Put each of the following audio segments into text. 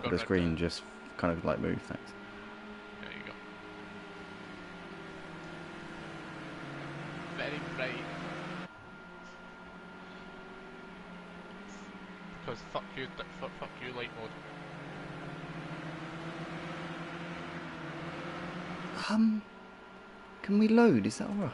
of the screen just kind of like move. Thanks. There you go. Very bright. Because fuck you light mode. Can we load? Is that alright?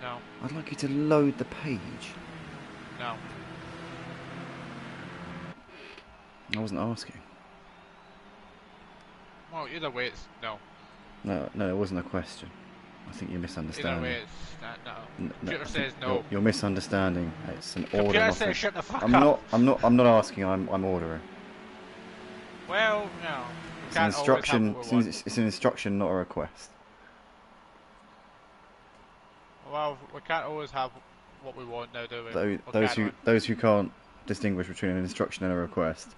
No. I'd like you to load the page. No. I wasn't asking. Well, either way it's no. No, it wasn't a question. I think you're misunderstanding. Either way it's no. Computer says no. You're misunderstanding. It's an order. Computer says shut the fuck up. I'm not asking. I'm ordering. Well, no. It's an instruction. It's an instruction, not a request. Well, we can't always have what we want now, do we? Those who can't distinguish between an instruction and a request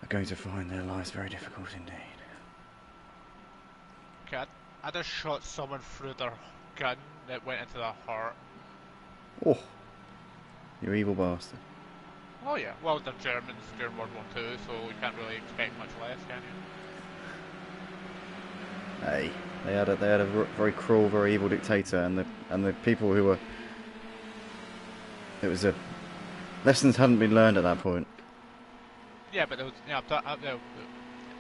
are going to find their lives very difficult indeed. Okay, I just shot someone through their gun that went into their heart. Oh, you evil bastard. Oh yeah, well they're Germans during World War II, so we can't really expect much less, can you? Hey, they had a very cruel, very evil dictator, and the people who were. It was lessons hadn't been learned at that point. Yeah, but there was,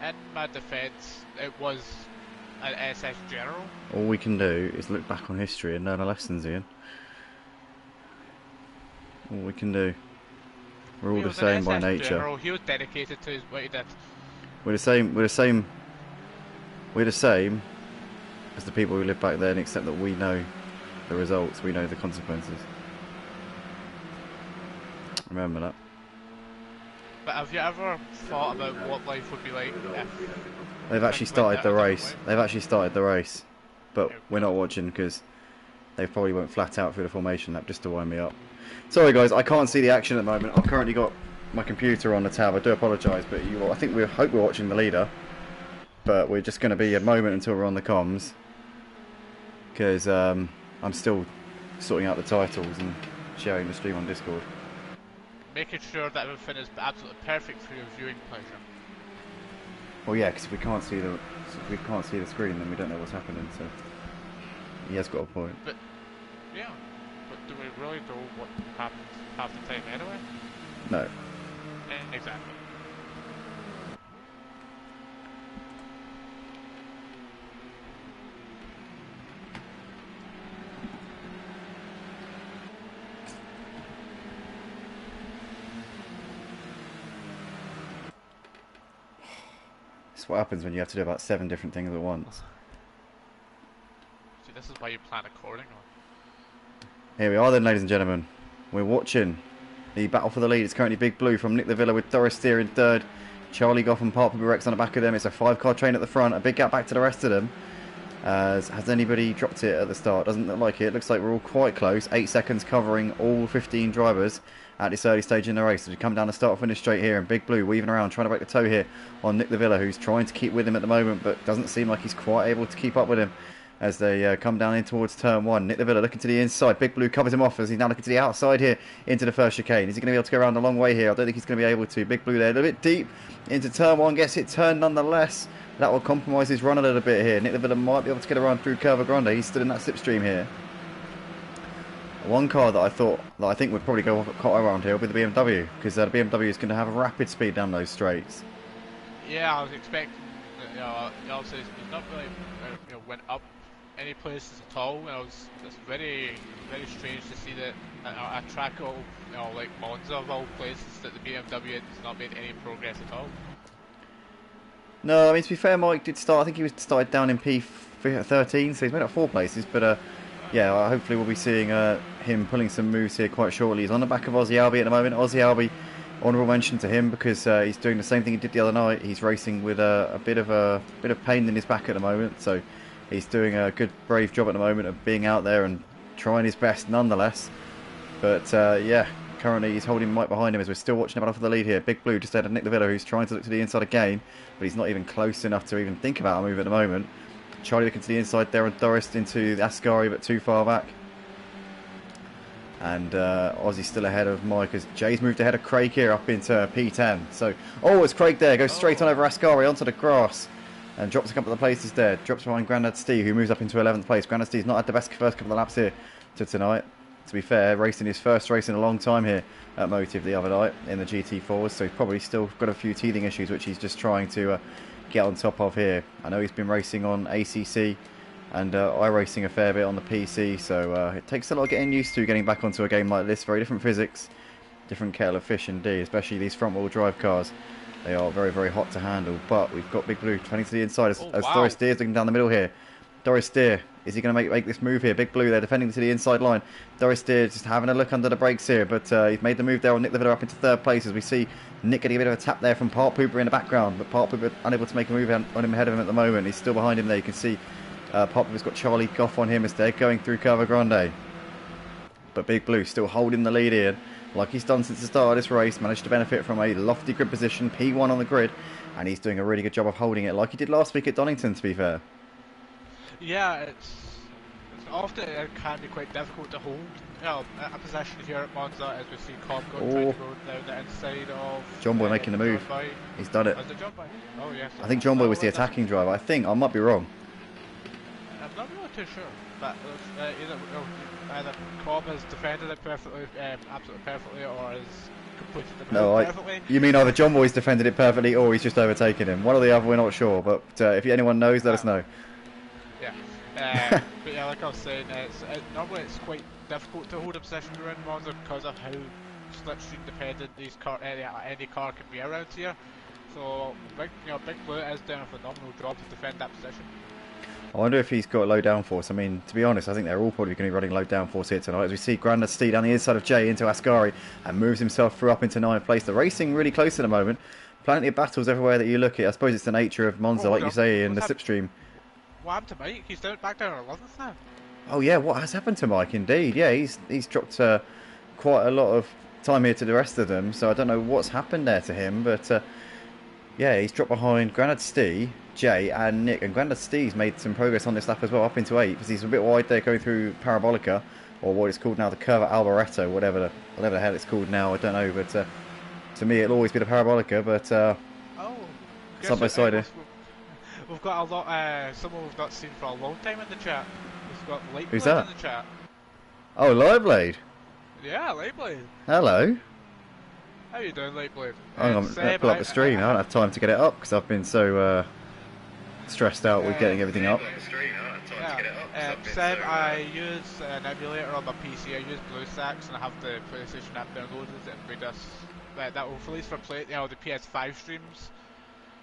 in my defence, it was an SS general. All we can do is look back on history and learn our lessons, Ian. All we can do. We're all the same by nature. General. He was dedicated to what he did. We're the same as the people who lived back then, except that we know the results, we know the consequences. Remember that. But have you ever thought about what life would be like if... They've actually started the race. They've actually started the race. But we're not watching because they probably went flat out through the formation lap just to wind me up. Sorry guys, I can't see the action at the moment. I've currently got my computer on the tab. I do apologise, but I think we hope we're watching the leader. But we're just going to be a moment until we're on the comms. Because I'm still sorting out the titles and sharing the stream on Discord. Making sure that everything is absolutely perfect for your viewing pleasure. Well, yeah, because if we can't see the screen, then we don't know what's happening. So he has got a point. But yeah, but do we really know what happens half the time anyway? No. Exactly. That's what happens when you have to do about 7 different things at once. See, this is why you plan accordingly. Here we are then, ladies and gentlemen. We're watching the battle for the lead. It's currently Big Blue from Nick the Villa with Doris Steer in third. Charlie Goff and Parker Rex on the back of them. It's a 5-car train at the front. A big gap back to the rest of them. Has anybody dropped it at the start? Doesn't look like it. Looks like we're all quite close. 8 seconds covering all 15 drivers at this early stage in the race. As we come down the start finish straight here, and Big Blue weaving around, trying to break the toe here on Nick the Villa, who's trying to keep with him at the moment, but doesn't seem like he's quite able to keep up with him as they come down in towards turn 1. Nick the Villa looking to the inside. Big Blue covers him off as he's now looking to the outside here into the first chicane. Is he going to be able to go around a long way here? I don't think he's going to be able to. Big Blue there a little bit deep into turn 1. Gets it turned nonetheless. That will compromise his run a little bit here. Nick the Villa might be able to get around through Curva Grande. He's stood in that slipstream here. One car that I think would probably go quite around here will be the BMW, because the BMW is going to have a rapid speed down those straights. Yeah, I was expecting, obviously he's not really went up any places at all. It's very, very strange to see that a track like Monza of all places, that the BMW has not made any progress at all. No, I mean, to be fair, Mike did start. I think he started down in P13, so he's made up 4 places. But yeah, hopefully we'll be seeing him pulling some moves here quite shortly. He's on the back of Aussie Albie at the moment. Aussie Albie, honourable mention to him because he's doing the same thing he did the other night. He's racing with a bit of pain in his back at the moment. So he's doing a good, brave job at the moment of being out there and trying his best nonetheless. But yeah. Currently, he's holding Mike behind him as we're still watching him off of the lead here. Big Blue just ahead of Nick the Villa, who's trying to look to the inside again, but he's not even close enough to even think about a move at the moment. Charlie looking to the inside there, and Doris into the Ascari, but too far back. And Ozzy's still ahead of Mike as Jay's moved ahead of Craig here up into P10. So, oh, it's Craig there. Goes straight on over Ascari onto the grass. And drops a couple of places there. Drops behind Grandad Steve, who moves up into 11th place. Grandad Steve's not had the best first couple of laps here tonight. To be fair, racing his first race in a long time here at Motive the other night in the GT4s. So he's probably still got a few teething issues, which he's just trying to get on top of here. I know he's been racing on ACC and iRacing a fair bit on the PC, so it takes a lot of getting used to getting back onto a game like this. Very different physics, different kettle of fish indeed, especially these front wheel drive cars. They are very, very hot to handle, but we've got Big Blue turning to the inside as Doris Deer's looking down the middle here. Doris Deer, is he going to make this move here? Big Blue there defending to the inside line. Doris Deer just having a look under the brakes here, but he's made the move there on Nick Levilla up into 3rd place as we see Nick getting a bit of a tap there from Park Pooper in the background, but Park Pooper unable to make a move on him ahead of him at the moment. He's still behind him there. You can see Park Pooper's got Charlie Goff on him as they're going through Curva Grande. But Big Blue still holding the lead here, like he's done since the start of this race. Managed to benefit from a lofty grid position, P1 on the grid, and he's doing a really good job of holding it like he did last week at Donington, to be fair. Yeah, it's often it can be quite difficult to hold a position here at Monza as we see Cobb trying to go down the inside of John Boy making the move. He's done it. Was it John Boy? Oh yes. I think John Boy was the attacking driver. I think I might be wrong. I'm not really too sure, but either Cobb has defended it perfectly, absolutely perfectly, or has completed the move perfectly. You mean either John Boy's defended it perfectly or he's just overtaken him. One or the other, we're not sure. But if anyone knows, let us know. Yeah. But yeah, like I was saying, normally it's quite difficult to hold a position around Monza because of how slipstream dependent any car can be around here. So Big Blue is doing a phenomenal job to defend that position. I wonder if he's got low downforce. I mean, to be honest, I think they're all probably going to be running low downforce here tonight. As we see Grandad Steed down the inside of Jay into Ascari and moves himself through up into 9th place. The racing really close at the moment. Plenty of battles everywhere that you look at. I suppose it's the nature of Monza, like you say, in the slipstream. What happened to Mike? He's back down on 11th now. Oh yeah, what has happened to Mike? Indeed, yeah, he's dropped quite a lot of time here to the rest of them. So I don't know what's happened there to him, but yeah, he's dropped behind Grandad Stee, Jay and Nick, and Grandad Stee's made some progress on this lap as well, up into 8, because he's a bit wide there going through Parabolica, or what it's called now, the Curva Alboreto, whatever the hell it's called now, I don't know, but to me it'll always be the Parabolica, but side by side here. We've got a lot, someone we've not seen for a long time in the chat. We've got Lightblade Who's that? in the chat. Oh, Lightblade. Yeah, Lightblade. Hello. How you doing, Lightblade? I'm going to pull up the stream. I don't have time to get it up because I've been so stressed out with getting everything up. Seb, I use an emulator on my PC. I use BlueStacks and I have the PlayStation app downloaded and we just that will release for the PS5 streams.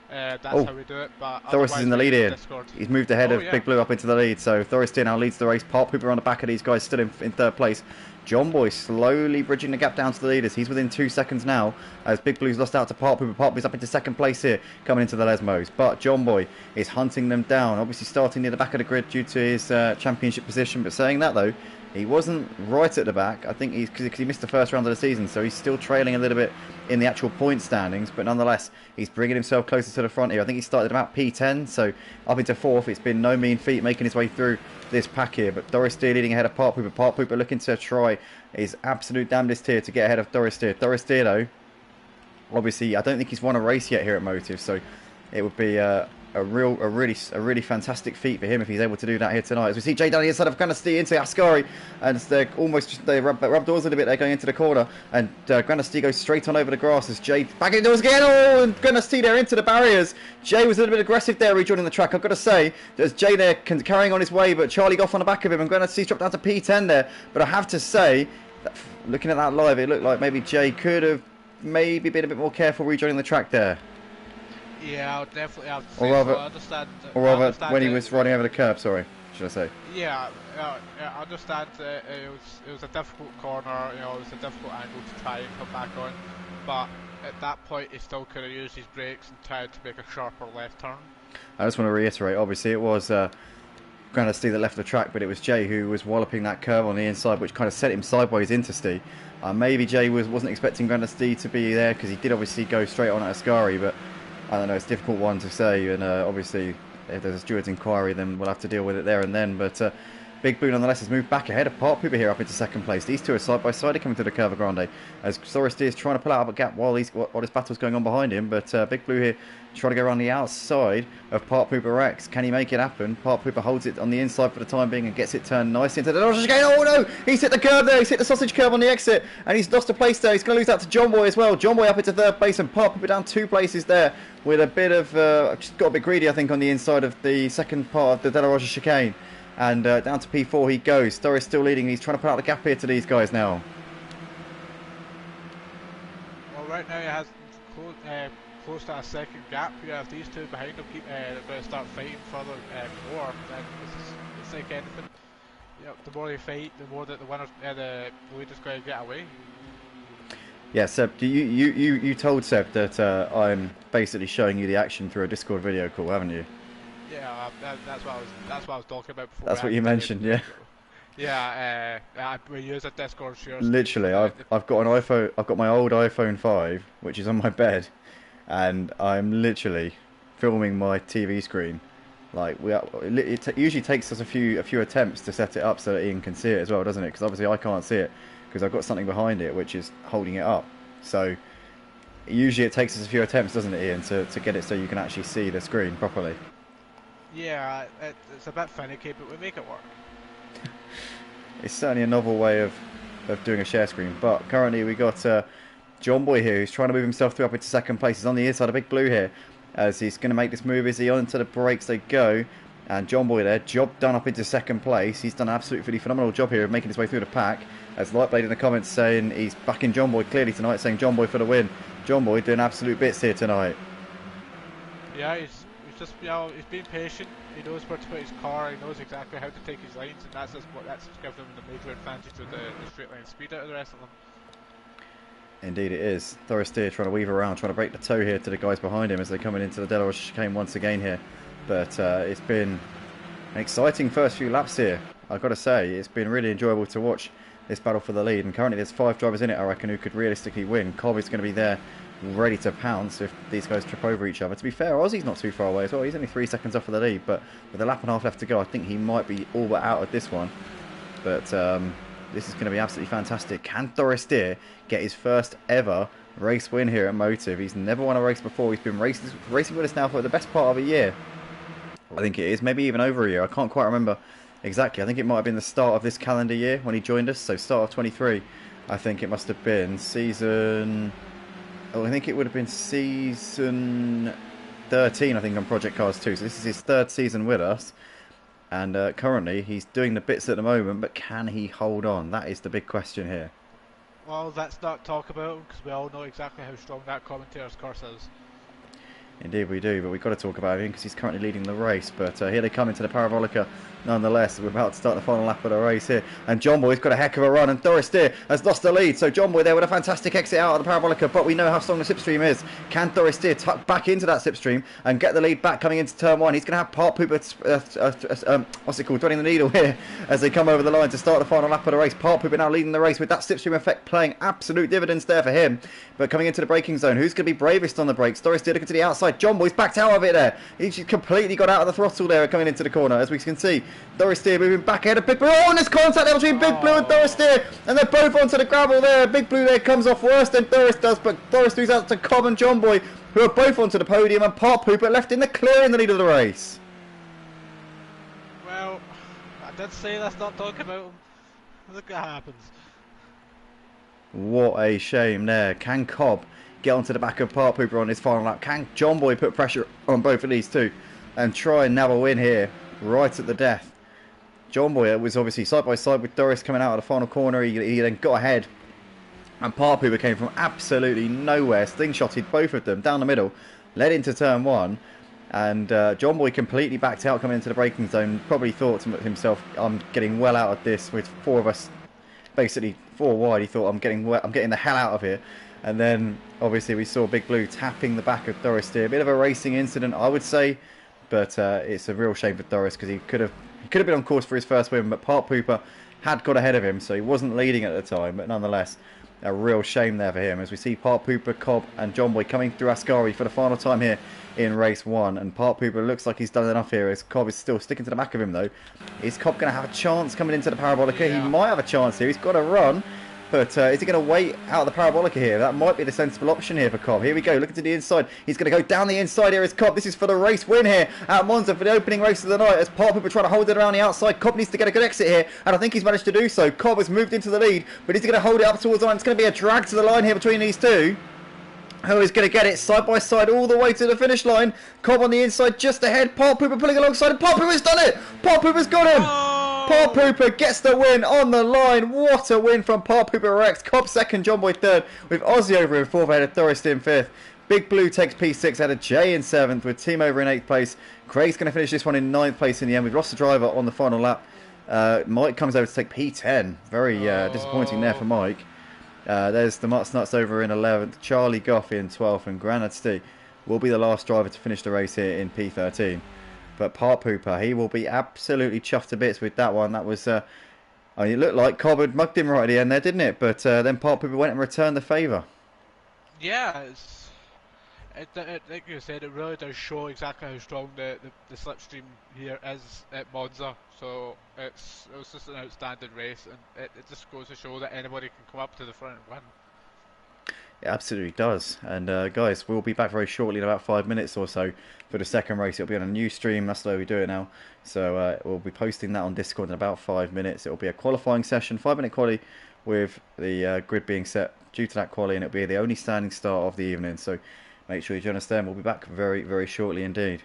That's how we do it. But Thoris is in the lead here. He's moved ahead of Big Blue up into the lead. So Thoris now leads the race. Park Pooper on the back of these guys, still in 3rd place. John Boy slowly bridging the gap down to the leaders. He's within 2 seconds now as Big Blue's lost out to Park Pooper. Park Pooper's up into 2nd place here, coming into the Lesmos. But John Boy is hunting them down. Obviously starting near the back of the grid due to his championship position. But saying that though, he wasn't right at the back. I think because he missed the first round of the season, so he's still trailing a little bit in the actual point standings. But nonetheless, he's bringing himself closer to the front here. I think he started about P10, so up into 4th. It's been no mean feat making his way through this pack here. But Doris Steer leading ahead of Park Pooper. Park Pooper looking to try his absolute damnedest here to get ahead of Doris Steer. Doris Steer though, obviously, I don't think he's won a race yet here at Motive, so it would be a really fantastic feat for him if he's able to do that here tonight. As we see Jay down the inside of Granasty into Ascari, and they rub doors a little bit. They're going into the corner, and Granasty goes straight on over the grass as Jay back indoors again. Oh, and Granasty there into the barriers. Jay was a little bit aggressive there rejoining the track. I've got to say, there's Jay there carrying on his way, but Charlie Goff on the back of him, and Granasty's dropped down to P10 there. But I have to say, looking at that live, it looked like maybe Jay could have maybe been a bit more careful rejoining the track there. Yeah, I would definitely have to say I understand when he was riding over the curb, sorry, should I say. Yeah, I understand it was a difficult corner, it was a difficult angle to try and come back on, but at that point he still could have used his brakes and tried to make a sharper left turn. I just want to reiterate, obviously it was Granasty that left the track, but it was Jay who was walloping that curve on the inside, which kind of set him sideways into Stee. Maybe Jay wasn't expecting Granasty to be there, because he did obviously go straight on at Ascari, but I don't know, it's a difficult one to say, and obviously if there's a steward's inquiry then we'll have to deal with it there and then, but Big Blue nonetheless has moved back ahead of Part Pooper here up into second place. These two are side by side coming to the Curva Grande as Forestier is trying to pull out of a gap while this battle's going on behind him. But Big Blue here trying to go around the outside of Part Pooper Rex. Can he make it happen? Part Pooper holds it on the inside for the time being and gets it turned nicely into the dodge again. Oh no! He's hit the curb there. He's hit the sausage curb on the exit and he's lost a place there. He's going to lose out to John Boy as well. John Boy up into third place and Part Pooper down 2 places there with a bit of just got a bit greedy I think on the inside of the second part of the De La Rocha chicane. And down to P4 he goes. Doris still leading. He's trying to put out the gap here to these guys now. Well, right now he has close to a second gap. You have these two behind him keep going to start fighting further more. Then it's like anything. You know, the more they fight, the more that the winners, the leader's going to get away. Yeah, Seb, you told Seb that I'm basically showing you the action through a Discord video call, haven't you? Yeah, that's what I was talking about before. That's what you mentioned, yeah. Yeah, we use a Discord share. Literally, I've got an iPhone. I've got my old iPhone 5, which is on my bed, and I'm literally filming my TV screen. Like it usually takes us a few attempts to set it up so that Iain can see it as well, doesn't it? Because obviously I can't see it because I've got something behind it which is holding it up. So usually it takes us a few attempts, doesn't it, Iain, to get it so you can actually see the screen properly. Yeah, it's a bit finicky, but we make it work. It's certainly a novel way of doing a share screen. But currently we got John Boy here who's trying to move himself through up into second place. He's on the inside of Big Blue here as he's going to make this move. Is he on into the brakes? They go. And John Boy there, job done up into second place. He's done an absolutely phenomenal job here of making his way through the pack. As Lightblade in the comments saying he's backing John Boy clearly tonight, saying John Boy for the win. John Boy doing absolute bits here tonight. Yeah, he's just, you know, he's being patient. He knows where to put his car. He knows exactly how to take his lines, and that's given him the major advantage of the straight line speed out of the rest of them. Indeed it is. Forestier trying to weave around, trying to break the toe here to the guys behind him as they're coming into the De La Rocha chicane once again here. But it's been an exciting first few laps here. I've got to say, it's been really enjoyable to watch this battle for the lead. And currently there's 5 drivers in it, I reckon, who could realistically win. Cobb is going to be there ready to pounce if these guys trip over each other. To be fair, Ozzy's not too far away as well. He's only 3 seconds off of the lead, but with a lap and a half left to go, I think he might be all but out of this one. But this is going to be absolutely fantastic. Can Forestier get his first ever race win here at Motive? He's never won a race before. He's been racing with us now for the best part of a year. I think it is, maybe even over a year. I can't quite remember exactly. I think it might have been the start of this calendar year when he joined us, so start of 23. I think it must have been season... Oh, I think it would have been season 13, I think, on Project Cars 2. So this is his 3rd season with us. And currently, he's doing the bits at the moment, but can he hold on? That is the big question here. Well, let's not talk about him, because we all know exactly how strong that commentator's course is. Indeed we do, but we've got to talk about him because he's currently leading the race. But here they come into the Parabolica nonetheless. We're about to start the final lap of the race here. And John Boy's got a heck of a run, and Forestier has lost the lead. So John Boy there with a fantastic exit out of the Parabolica, but we know how strong the slipstream is. Can Forestier tuck back into that slipstream and get the lead back coming into turn 1? He's going to have Part Pooper, what's it called, threading the needle here as they come over the line to start the final lap of the race. Part Pooper now leading the race with that slipstream effect playing absolute dividends there for him. But coming into the braking zone, who's going to be bravest on the brakes? Forestier looking to the outside. John Boy's backed out of it there. He's completely got out of the throttle there coming into the corner. As we can see, Forestier moving back ahead of Big Blue. Oh, and there's contact there between Big Blue and Forestier. And they're both onto the gravel there. Big Blue there comes off worse than Doris does, but Doris moves out to Cobb and John Boy, who are both onto the podium, and Part Pooper left in the clear in the lead of the race. Well, I did say let's not talk about him. Look what happens. What a shame there. Can Cobb get onto the back of Part Pooper on his final lap? Can John Boy put pressure on both of these two and try and nab a win here right at the death? John Boy was obviously side by side with Doris coming out of the final corner. He then got ahead, and Part Pooper came from absolutely nowhere, slingshotted both of them down the middle, led into turn 1, and John Boy completely backed out coming into the braking zone. Probably thought to himself, I'm getting well out of this with 4 of us, basically 4 wide. He thought, I'm getting the hell out of here. And then obviously we saw Big Blue tapping the back of Doris there. A bit of a racing incident, I would say, but it's a real shame for Doris because he could have been on course for his first win, but Part Pooper had got ahead of him, so he wasn't leading at the time. But nonetheless, A real shame there for him, as we see Park Pooper, Cobb and John Boy coming through Ascari for the final time here in race 1. And Park Pooper looks like he's done enough here, as Cobb is still sticking to the back of him though. Is Cobb going to have a chance coming into the Parabolica? Yeah. He might have a chance here. He's got to run. But is he going to wait out of the Parabolica here? That might be the sensible option here for Cobb. Here we go, looking to the inside. He's going to go down the inside. Here is Cobb. This is for the race win here at Monza for the opening race of the night. As Park Pooper trying to hold it around the outside. Cobb needs to get a good exit here, and I think he's managed to do so. Cobb has moved into the lead, but he's going to hold it up towards the line. It's going to be a drag to the line here between these two. Who is going to get it side by side all the way to the finish line? Cobb on the inside just ahead. Park Pooper pulling alongside, and Park Pooper's done it! Park Pooper's got him! Park Pooper gets the win on the line. What a win from Park Pooper Rex. Cobb second, John Boy third, with Aussie over in fourth ahead of Thorist in fifth. Big Blue takes P6 ahead of Jay in seventh, with Team over in eighth place. Craig's going to finish this one in ninth place in the end. We've lost the driver on the final lap. Mike comes over to take P10. Very disappointing there for Mike. There's the Mutts Nuts over in 11th, Charlie Goff in 12th, and Granad Steve will be the last driver to finish the race here in P13. But Park Pooper, he will be absolutely chuffed to bits with that one. That was, I mean, it looked like Cobb had mugged him right at the end there, didn't it? But then Park Pooper went and returned the favour. Yeah, like you said, it really does show exactly how strong the slipstream here is at Monza. So it was just an outstanding race, and it just goes to show that anybody can come up to the front and win. It absolutely does. And guys, we'll be back very shortly in about 5 minutes or so for the second race. It'll be on a new stream. That's the way we do it now. So we'll be posting that on Discord in about 5 minutes. It'll be a qualifying session, 5-minute quali, with the grid being set due to that quali, and it'll be the only standing start of the evening. So make sure you join us then. We'll be back very, very shortly indeed.